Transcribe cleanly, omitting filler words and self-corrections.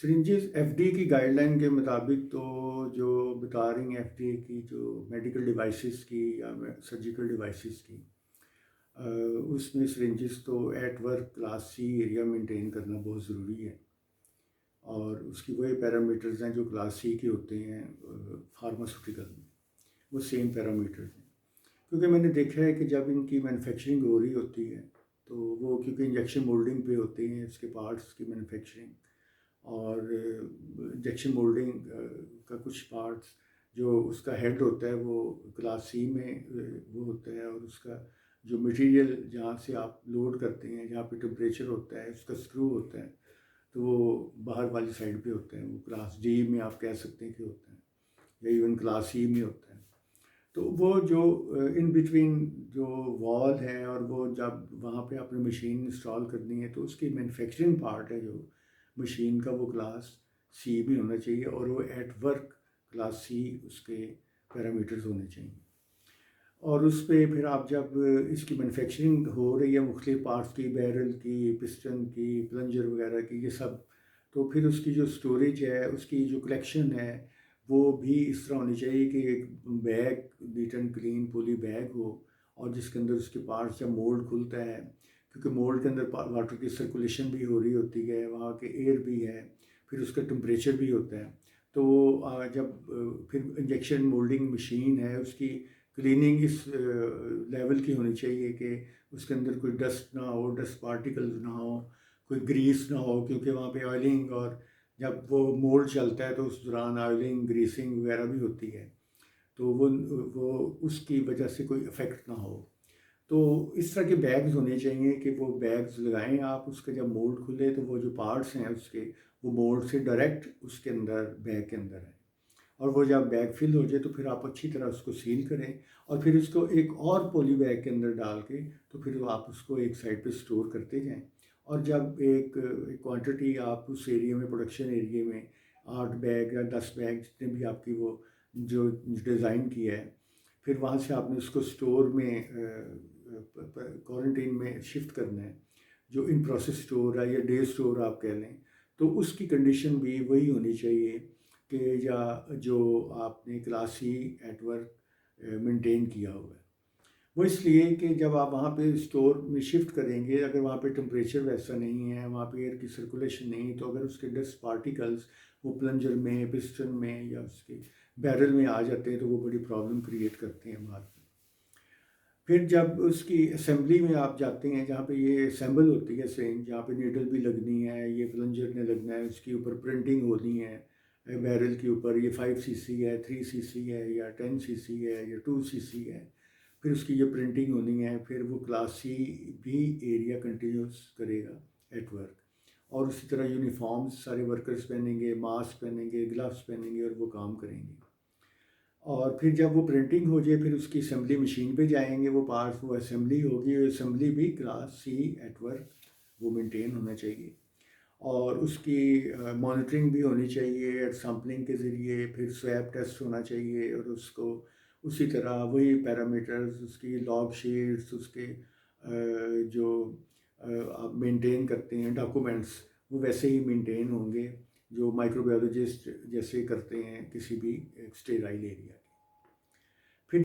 Syringes FDA की guideline के मुताबिक तो जो बता रही हैं एफडीए की जो मेडिकल डिवाइसेस की या सर्जिकल डिवाइसेस की अ, उसमें सिरिंजेस तो at work class C area maintain करना बहुत ज़रूरी है। और उसकी वही पैरामीटर्स हैं जो क्लास सी के होते हैं फार्मास्यूटिकल में, वो सेम पैरामीटर्स हैं। क्योंकि मैंने देखा है कि जब इनकी मैन्युफैक्चरिंग हो रही होती है तो वो क्योंकि इंजेक्शन मोल्डिंग पे होते हैं इसके पार्ट्स की मैन्युफैक्चरिंग, और इंजेक्शन मोल्डिंग का कुछ पार्ट्स जो उसका हेड होता है वो क्लास सी में वो होता है, और उसका जो मटेरियल जहाँ से आप लोड करते हैं जहाँ पे टेम्परेचर होता है उसका स्क्रू होता है, तो वो बाहर वाली साइड पे होता है, वो क्लास डी में आप कह सकते हैं कि होता है, या इवन क्लास सी में होता है। तो वो जो इन बिटवीन जो वॉल है और वो जब वहाँ पे आपने मशीन इंस्टॉल करनी है तो उसकी मैन्युफैक्चरिंग पार्ट है जो मशीन का, वो क्लास सी भी होना चाहिए, और वो एट वर्क क्लास सी उसके पैरामीटर्स होने चाहिए। और उस पे फिर आप जब इसकी मैन्युफैक्चरिंग हो रही है मुख्तलिफ पार्ट्स की, बैरल की, पिस्टन की, प्लंजर वगैरह की, ये सब, तो फिर उसकी जो स्टोरेज है, उसकी जो कलेक्शन है, वो भी इस तरह होनी चाहिए कि एक बैग नीट एंड क्लीन पूरी बैग हो, और जिसके अंदर उसके पार्ट्स जब मोल्ड खुलता है, क्योंकि मोल्ड के अंदर वाटर की सर्कुलेशन भी हो रही होती है, वहाँ के एयर भी है, फिर उसका टेम्परेचर भी होता है। तो जब फिर इंजेक्शन मोल्डिंग मशीन है उसकी क्लीनिंग इस लेवल की होनी चाहिए कि उसके अंदर कोई डस्ट ना हो, डस्ट पार्टिकल्स ना हो, कोई ग्रीस ना हो, क्योंकि वहाँ पे ऑयलिंग, और जब वो मोल्ड चलता है तो उस दौरान ऑयलिंग ग्रीसिंग वगैरह भी होती है, तो वो उसकी वजह से कोई इफ़ेक्ट ना हो। तो इस तरह के बैग्स होने चाहिए कि वो बैग्स लगाएं आप, उसके जब मोल्ड खुले तो वो जो पार्ट्स हैं उसके, वो मोल्ड से डायरेक्ट उसके अंदर बैग के अंदर है, और वो जब बैग फिल हो जाए तो फिर आप अच्छी तरह उसको सील करें, और फिर उसको एक और पॉली बैग के अंदर डाल के तो फिर वो आप उसको एक साइड पे स्टोर करते जाएं। और जब एक क्वांटिटी आप उस एरिया में, प्रोडक्शन एरिया में 8 बैग या 10 बैग जितने भी आपकी वो जो डिज़ाइन किया है, फिर वहाँ से आपने उसको स्टोर में क्वारंटीन में शिफ्ट करना है, जो इन प्रोसेस स्टोर है या डे स्टोर आप कह लें, तो उसकी कंडीशन भी वही होनी चाहिए कि या जो आपने class C at work maintain किया हुआ है। वो इसलिए कि जब आप वहाँ पे स्टोर में शिफ्ट करेंगे, अगर वहाँ पे टेम्परेचर वैसा नहीं है, वहाँ पे एयर की सर्कुलेशन नहीं, तो अगर उसके डस्ट पार्टिकल्स वो प्लंजर में, पिस्टन में या उसके बैरल में आ जाते हैं तो वो बड़ी प्रॉब्लम क्रिएट करते हैं हमारे। फिर जब उसकी असेंबली में आप जाते हैं जहाँ पे ये असेंबल होती है सिरिंज, जहाँ पे नीडल भी लगनी है, ये प्लंजर ने लगना है, उसके ऊपर प्रिंटिंग होनी है बैरल के ऊपर, ये 5 cc है, 3 cc है, या 10 cc है, या 2 cc है, फिर उसकी ये प्रिंटिंग होनी है, फिर वो क्लास सी भी एरिया कंटिन्यूस करेगा एट वर्क। और उसी तरह यूनिफॉर्म्स सारे वर्कर्स पहनेंगे, मास्क पहनेंगे, ग्लव्स पहनेंगे, और वो काम करेंगे। और फिर जब वो प्रिंटिंग हो जाए फिर उसकी असेंबली मशीन पे जाएंगे, वो पार्ट्स, वो असेंबली होगी, असेंबली भी क्लास सी एट वर्क वो मेंटेन होना चाहिए। और उसकी मॉनिटरिंग भी होनी चाहिए सैम्पलिंग के ज़रिए, फिर स्वैब टेस्ट होना चाहिए, और उसको उसी तरह वही पैरामीटर्स, उसकी लॉग शीट्स, उसके जो आप मेंटेन करते हैं डॉक्यूमेंट्स, वो वैसे ही मेंटेन होंगे जो माइक्रोबायोलॉजिस्ट जैसे करते हैं किसी भी स्टेराइल एरिया।